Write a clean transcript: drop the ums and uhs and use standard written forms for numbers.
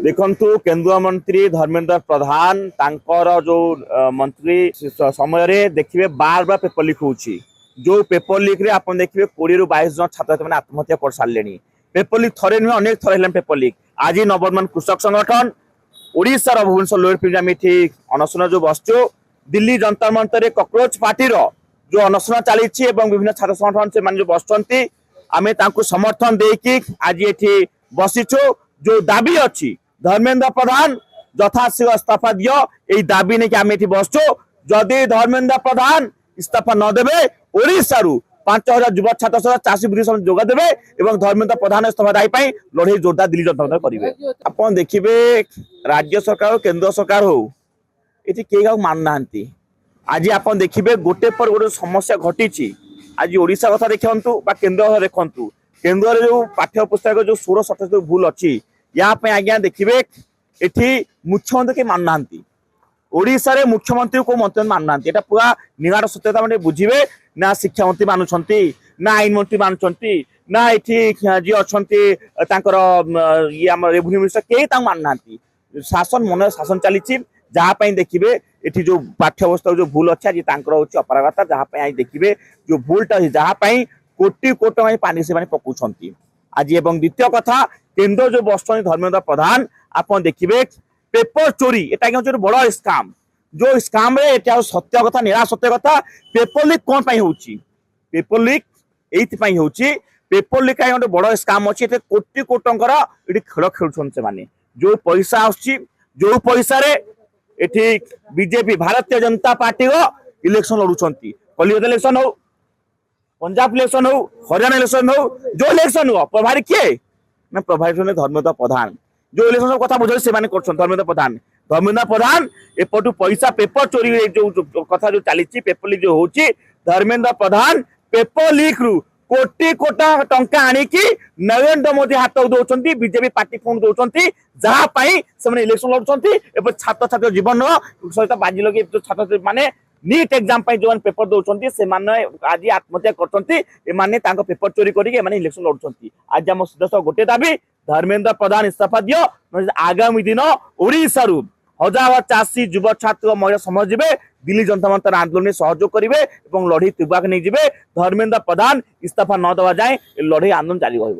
देखु केंद्रीय मंत्री धर्मेंद्र प्रधान तांकर जो मंत्री समय देखिए बार बार पेपर लीक होची। जो पेपर लीक रे आप देखिए 20 ରୁ 22 जन छात्र छात्री आत्महत्या कर सारे। पेपर लीक थरे नुहे अनेक थर है पेपर लीक। आज नवबर्धमान कृषक संगठन ओडिशार भुवनेश्वर लोयर पिंजामी अनशन जो बसचु दिल्ली जंतर मंतर कॉकरोच पार्टी जो अनशन चली विभिन्न छात्र संगठन से जो बसुँच आम समर्थन देकी आज ये बसीचु। जो दाबी अच्छी धर्मेंद्र प्रधान यथाशीघ्र इस्तीफा दियो यही दाबी नहीं कि आम ये बसचु। जदि धर्मेंद्र प्रधान इस्तीफा नदेवे ओडिशा 5000 युवा छात्र चाषी वृद्धि जोगदेवे और धर्मेंद्र प्रधान इस्तीफा दायी लड़े जोरदार दिल्ली जनता करेंगे। आप देखिए राज्य सरकार हो केंद्र सरकार हो ये कई मानुना। आज आप देखिए गोटे पर गोटे समस्या घटी। आज ओडिशा कथा देखु केंद्र कथा देखु केंद्र जो पाठ्य पुस्तक जो 16-17 जो भूल अच्छी यहाँ आज्ञा देखिए ये मुख्यमंत्री के मानुना। ओडिशा रे मुख्यमंत्री को मंत्री मानुना। यहाँ पूरा निगाड़ सत्यता मैंने बुझे ना शिक्षा मंत्री मानुंट ना आईन मंत्री मानुंट ना ये जी अच्छा ये रेवेन्यू मिनिस्टर कई मानुना। शासन मन शासन चली जहाँपाई देखिए ये जो पाठ्यपुस्तक जो भूल अच्छी आज हूँ अपरागता जहाँपाई देखिए जो भूलटा जहाँपाई कोटी कोटी पानी से पकाउछंती आज। एवं द्वितीय कथा केंद्र जो बस धर्मेंद्र प्रधान आप देखिए पेपर चोरी ये बड़ स्काम। जो स्काम रे सत्य कथा निरा सत्य कथा पेपर लीक कौन पाई होची। पेपर लीक एइथि होची पेपर लीक गोटे बड़ स्काम अच्छी कोटी कोटी टंकर ये खेल खेलुछन से माने। जो पैसा आछी जो पैसा रे एठी बीजेपी भारतीय जनता पार्टी को इलेक्शन लड़ुछंती। कलिकता इलेक्शन हो पंजाब इलेक्शन हो हरियाणा इलेक्शन हो जो इलेक्शन हो प्रभारी किए ना प्रभारी धर्मेंद्र प्रधान। जो इलेक्शन सब कथा बुझे से धर्मेंद्र प्रधान एपटू पैसा पेपर चोरी जो कथा जो चली पेपर लीक जो होची धर्मेंद्र प्रधान पेपर लीक रु कोटी कोटा टंका आनिकी नरेंद्र मोदी हाथ दौरान बीजेपी पार्टी फंड दौरान जहाँपाई से इलेक्शन लड़ुंट। छात्र छात्र जीवन सहित बाजी लगे छात्र माने नीट एग्जाम जो पेपर दौरान से आज आत्महत्या कर पेपर चोरी करके इलेक्शन लड़ुंट। आज आम सदस्य गोटे दाबी धर्मेंद्र प्रधान इस्तीफा दियो आगामी दिन ओडिशा हजार चाषी युव छात्र महिला समाज जीवे दिल्ली जनता मंतर आंदोलन सहयोग करेंगे और लड़े तीव्र नहीं जीवे। धर्मेंद्र प्रधान इस्तीफा न देवा जाए लड़े आंदोलन जारी रहिबो।